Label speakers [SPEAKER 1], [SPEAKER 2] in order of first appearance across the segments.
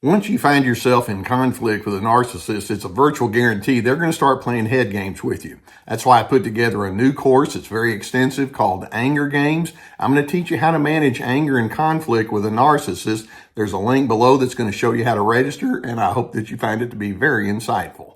[SPEAKER 1] Once you find yourself in conflict with a narcissist, it's a virtual guarantee they're going to start playing head games with you. That's why I put together a new course. It's very extensive called Anger Games. I'm going to teach you how to manage anger and conflict with a narcissist. There's a link below that's going to show you how to register, and I hope that you find it to be very insightful.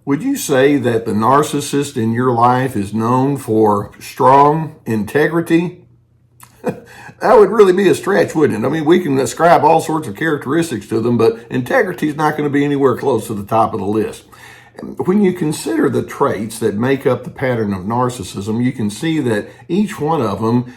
[SPEAKER 1] Would you say that the narcissist in your life is known for strong integrity? That would really be a stretch, wouldn't it? I mean, we can ascribe all sorts of characteristics to them, but integrity is not going to be anywhere close to the top of the list. When you consider the traits that make up the pattern of narcissism, you can see that each one of them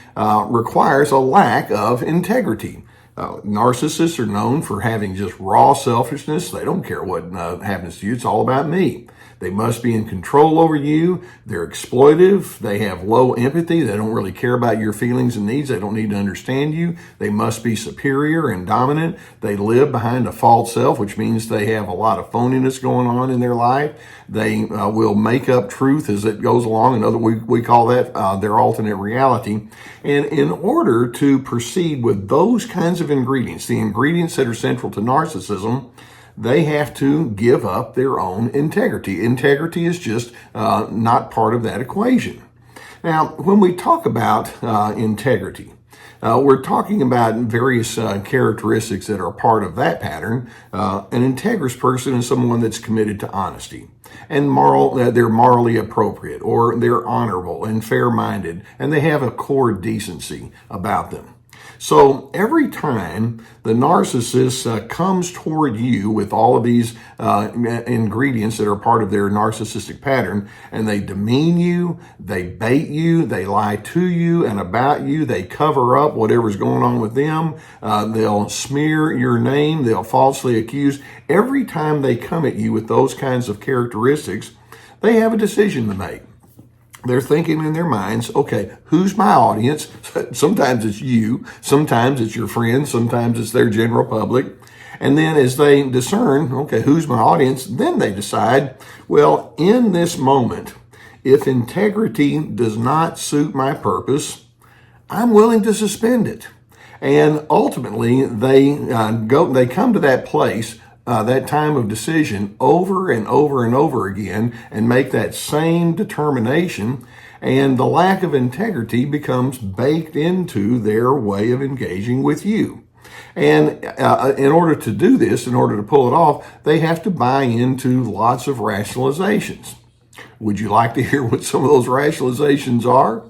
[SPEAKER 1] requires a lack of integrity. Narcissists are known for having just raw selfishness. They don't care what happens to you. It's all about me. They must be in control over you. They're exploitive. They have low empathy. They don't really care about your feelings and needs. They don't need to understand you. They must be superior and dominant. They live behind a false self, which means they have a lot of phoniness going on in their life. They will make up truth as it goes along. We call that their alternate reality. And in order to proceed with those kinds of ingredients, the ingredients that are central to narcissism, they have to give up their own integrity. Integrity is just not part of that equation. Now, when we talk about integrity, we're talking about various characteristics that are part of that pattern. An integrous person is someone that's committed to honesty and they're morally appropriate, or they're honorable and fair-minded, and they have a core decency about them. So every time the narcissist comes toward you with all of these ingredients that are part of their narcissistic pattern, and they demean you, they bait you, they lie to you and about you, they cover up whatever's going on with them, they'll smear your name, they'll falsely accuse. Every time they come at you with those kinds of characteristics, they have a decision to make. They're thinking in their minds, okay, who's my audience? Sometimes it's you, sometimes it's your friends, sometimes it's their general public. And then as they discern, okay, who's my audience? Then they decide, well, in this moment, if integrity does not suit my purpose, I'm willing to suspend it. And ultimately, they come to that place, that time of decision over and over and over again, and make that same determination, and the lack of integrity becomes baked into their way of engaging with you. And in order to do this, in order to pull it off, they have to buy into lots of rationalizations. Would you like to hear what some of those rationalizations are?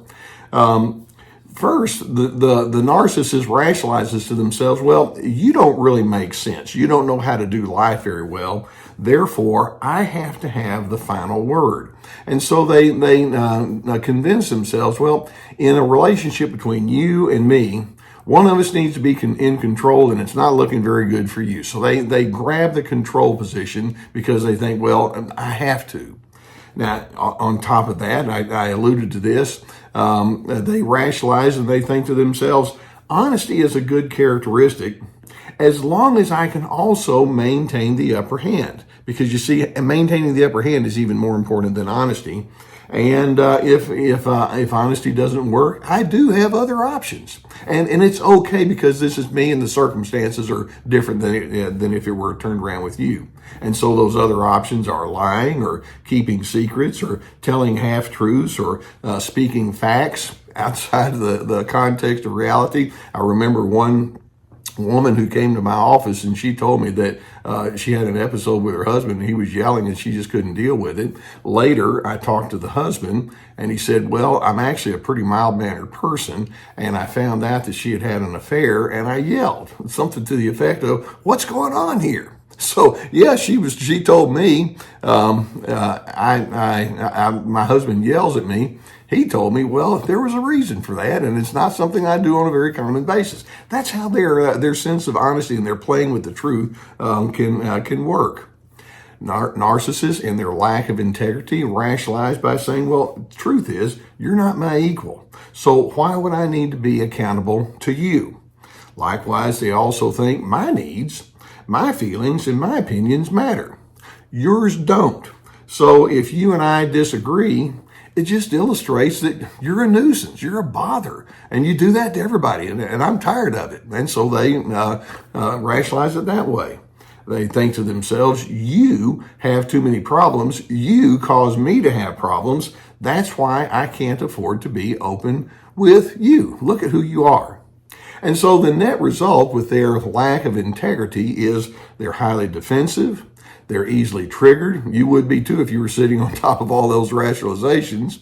[SPEAKER 1] First, the narcissist rationalizes to themselves, well, you don't really make sense. You don't know how to do life very well. Therefore, I have to have the final word. And so they convince themselves, well, in a relationship between you and me, one of us needs to be in control, and it's not looking very good for you. So they grab the control position because they think, well, I have to. Now, on top of that, I alluded to this, they rationalize and they think to themselves, honesty is a good characteristic as long as I can also maintain the upper hand. Because you see, maintaining the upper hand is even more important than honesty. And if honesty doesn't work, I do have other options. And it's okay because this is me and the circumstances are different than if it were turned around with you. And so those other options are lying or keeping secrets or telling half-truths or speaking facts outside of the context of reality. I remember one woman who came to my office and she told me that she had an episode with her husband and he was yelling and she just couldn't deal with it. Later, I talked to the husband and he said, well, I'm actually a pretty mild-mannered person, and I found out that she had had an affair and I yelled something to the effect of, what's going on here? So yeah, she told me, my husband yells at me. He told me, well, there was a reason for that, and it's not something I do on a very common basis. That's how their sense of honesty and their playing with the truth can work. Narcissists, in their lack of integrity, rationalize by saying, well, the truth is, you're not my equal. So why would I need to be accountable to you? Likewise, they also think my needs, my feelings, and my opinions matter. Yours don't. So if you and I disagree, it just illustrates that you're a nuisance, you're a bother, and you do that to everybody, and I'm tired of it. And so they rationalize it that way. They think to themselves, you have too many problems, you cause me to have problems, that's why I can't afford to be open with you. Look at who you are. And so the net result with their lack of integrity is they're highly defensive, they're easily triggered. You would be too if you were sitting on top of all those rationalizations.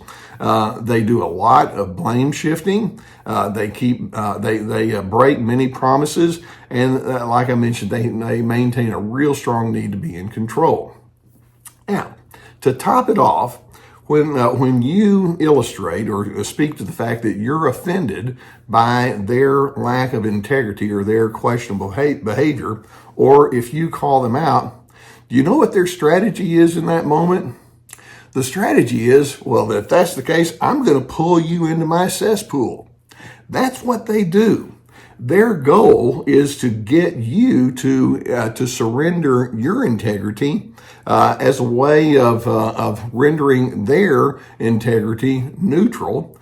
[SPEAKER 1] They do a lot of blame shifting. They break many promises, and like I mentioned, they maintain a real strong need to be in control. Now, to top it off, when you illustrate or speak to the fact that you're offended by their lack of integrity or their questionable behavior, or if you call them out, do you know what their strategy is in that moment? The strategy is, well, if that's the case, I'm going to pull you into my cesspool. That's what they do. Their goal is to get you to surrender your integrity as a way of rendering their integrity neutral.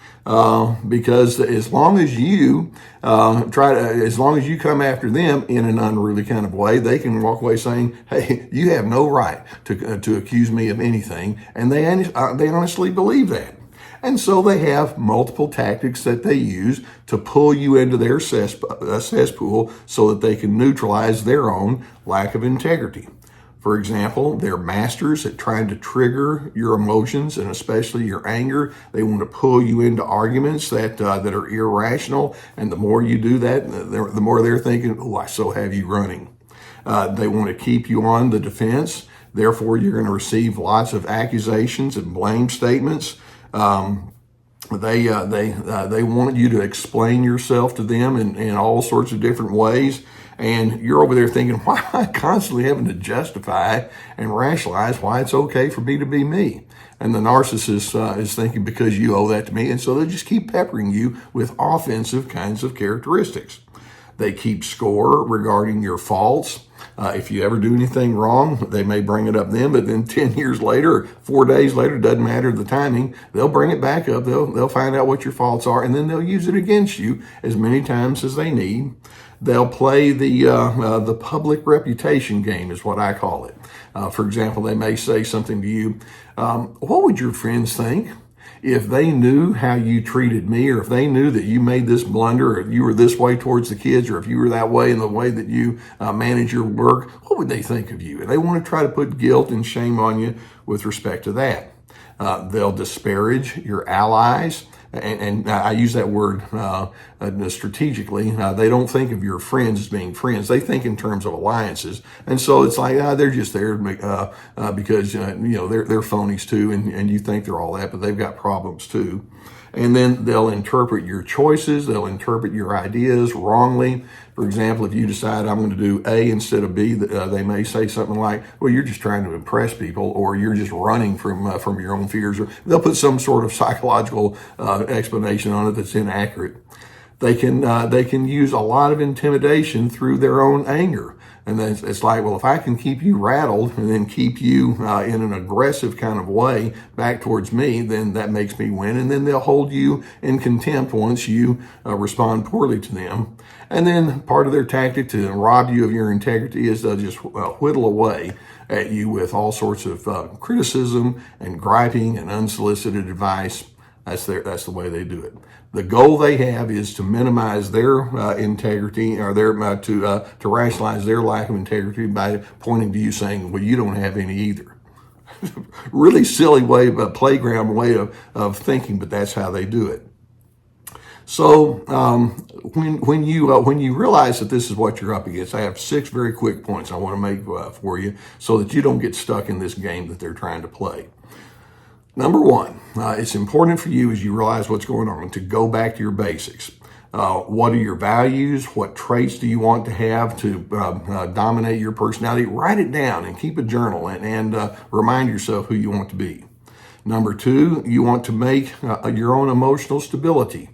[SPEAKER 1] Because as long as you as long as you come after them in an unruly kind of way, they can walk away saying, "Hey, you have no right to accuse me of anything," and they honestly believe that. And so they have multiple tactics that they use to pull you into their cesspool so that they can neutralize their own lack of integrity. For example, they're masters at trying to trigger your emotions and especially your anger. They want to pull you into arguments that are irrational. And the more you do that, the more they're thinking, oh, I so have you running. They want to keep you on the defense. Therefore, you're going to receive lots of accusations and blame statements. They want you to explain yourself to them in all sorts of different ways. And you're over there thinking, why am I constantly having to justify and rationalize why it's okay for me to be me? And the narcissist is thinking, because you owe that to me. And so they just keep peppering you with offensive kinds of characteristics. They keep score regarding your faults. If you ever do anything wrong, they may bring it up then, but then 10 years later, or 4 days later, doesn't matter the timing, they'll bring it back up. They'll find out what your faults are, and then they'll use it against you as many times as they need. They'll play the public reputation game, is what I call it. For example, they may say something to you, what would your friends think if they knew how you treated me, or if they knew that you made this blunder, or if you were this way towards the kids, or if you were that way in the way that you manage your work, what would they think of you? And they want to try to put guilt and shame on you with respect to that. They'll disparage your allies. And I use that word strategically. They don't think of your friends as being friends. They think in terms of alliances. And so it's like, they're just there because, they're phonies too. And you think they're all that, but they've got problems too. And then they'll interpret your choices. They'll interpret your ideas wrongly. For example, if you decide I'm going to do A instead of B, they may say something like, well, you're just trying to impress people, or you're just running from your own fears. Or they'll put some sort of psychological explanation on it that's inaccurate. They can use a lot of intimidation through their own anger. And then it's like, well, if I can keep you rattled and then keep you in an aggressive kind of way back towards me, then that makes me win. And then they'll hold you in contempt once you respond poorly to them. And then part of their tactic to rob you of your integrity is they'll just whittle away at you with all sorts of criticism and griping and unsolicited advice. That's the way they do it. The goal they have is to minimize their integrity, or to rationalize their lack of integrity by pointing to you saying, well, you don't have any either. Really silly way, a playground way of thinking, but that's how they do it. So when you realize that this is what you're up against, I have 6 very quick points I want to make for you so that you don't get stuck in this game that they're trying to play. Number 1, it's important for you as you realize what's going on to go back to your basics. What are your values? What traits do you want to have to dominate your personality? Write it down and keep a journal and remind yourself who you want to be. Number two, you want to make your own emotional stability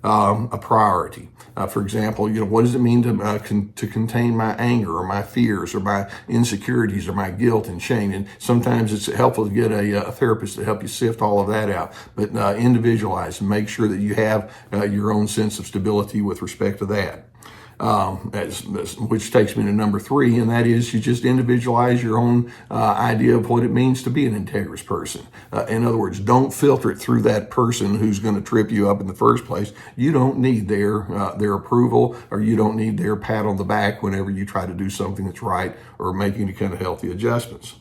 [SPEAKER 1] a priority. For example, what does it mean to contain my anger or my fears or my insecurities or my guilt and shame? And sometimes it's helpful to get a therapist to help you sift all of that out. But individualize and make sure that you have your own sense of stability with respect to that. Which takes me to number three, and that is you just individualize your own idea of what it means to be an integrous person. In other words, don't filter it through that person who's going to trip you up in the first place. You don't need their approval, or you don't need their pat on the back whenever you try to do something that's right or make any kind of healthy adjustments.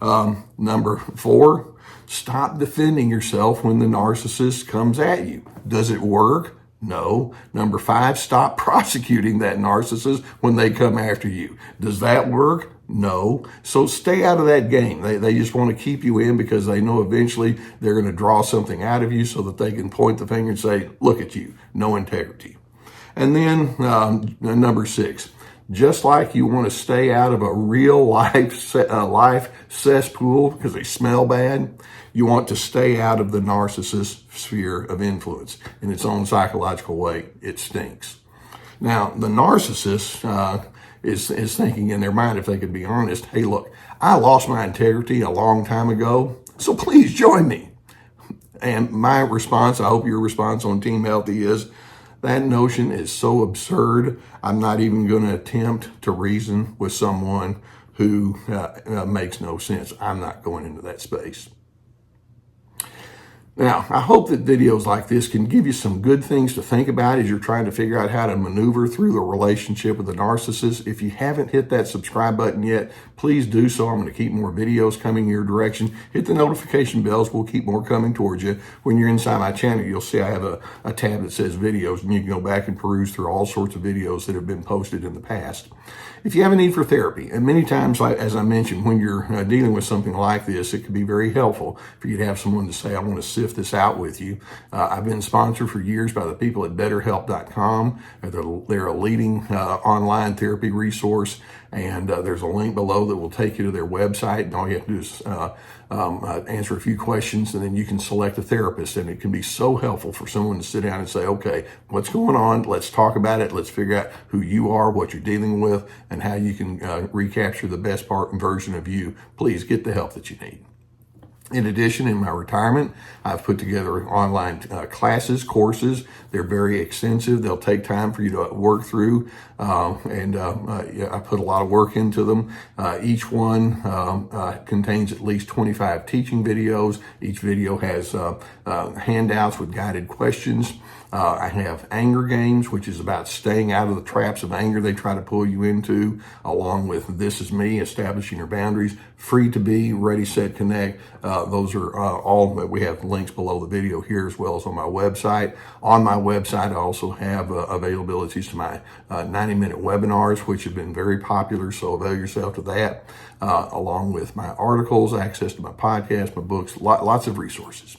[SPEAKER 1] Number four, stop defending yourself when the narcissist comes at you. Does it work? No. Number five, stop prosecuting that narcissist when they come after you. Does that work? No. So stay out of that game. They just want to keep you in because they know eventually they're going to draw something out of you so that they can point the finger and say, look at you, no integrity. And then number six, just like you want to stay out of a real life cesspool because they smell bad, you want to stay out of the narcissist sphere of influence. In its own psychological way, it stinks. Now, the narcissist is thinking in their mind, if they could be honest, hey, look, I lost my integrity a long time ago, so please join me. And my response, I hope your response on Team Healthy is, that notion is so absurd, I'm not even going to attempt to reason with someone who makes no sense. I'm not going into that space. Now, I hope that videos like this can give you some good things to think about as you're trying to figure out how to maneuver through the relationship with the narcissist. If you haven't hit that subscribe button yet, please do so. I'm going to keep more videos coming your direction. Hit the notification bells. We'll keep more coming towards you. When you're inside my channel, you'll see I have a tab that says videos, and you can go back and peruse through all sorts of videos that have been posted in the past. If you have a need for therapy, and many times, as I mentioned, when you're dealing with something like this, it can be very helpful for you to have someone to say, I want to sift this out with you. I've been sponsored for years by the people at BetterHelp.com. They're a leading online therapy resource, and there's a link below that will take you to their website, and all you have to do is answer a few questions, and then you can select a therapist. And it can be so helpful for someone to sit down and say, okay, what's going on? Let's talk about it. Let's figure out who you are, what you're dealing with, and how you can recapture the best part and version of you. Please get the help that you need. In addition, in my retirement, I've put together online classes, courses. They're very extensive. They'll take time for you to work through, and I put a lot of work into them. Each one contains at least 25 teaching videos. Each video has handouts with guided questions. I have anger games, which is about staying out of the traps of anger they try to pull you into, along with This Is Me, establishing your boundaries, Free to Be, Ready, Set, Connect. Those are all that we have links below the video here, as well as on my website. On my website, I also have availabilities to my 90-minute webinars, which have been very popular, so avail yourself to that, along with my articles, access to my podcast, my books, lots of resources.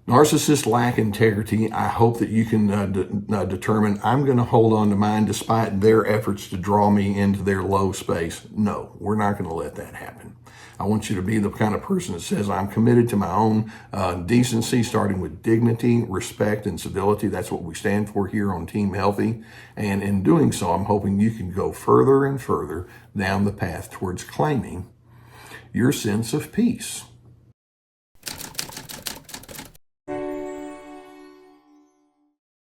[SPEAKER 1] Narcissists lack integrity. I hope that you can determine, I'm going to hold on to mine despite their efforts to draw me into their low space. No, we're not going to let that happen. I want you to be the kind of person that says, I'm committed to my own decency, starting with dignity, respect, and civility. That's what we stand for here on Team Healthy. And in doing so, I'm hoping you can go further and further down the path towards claiming your sense of peace.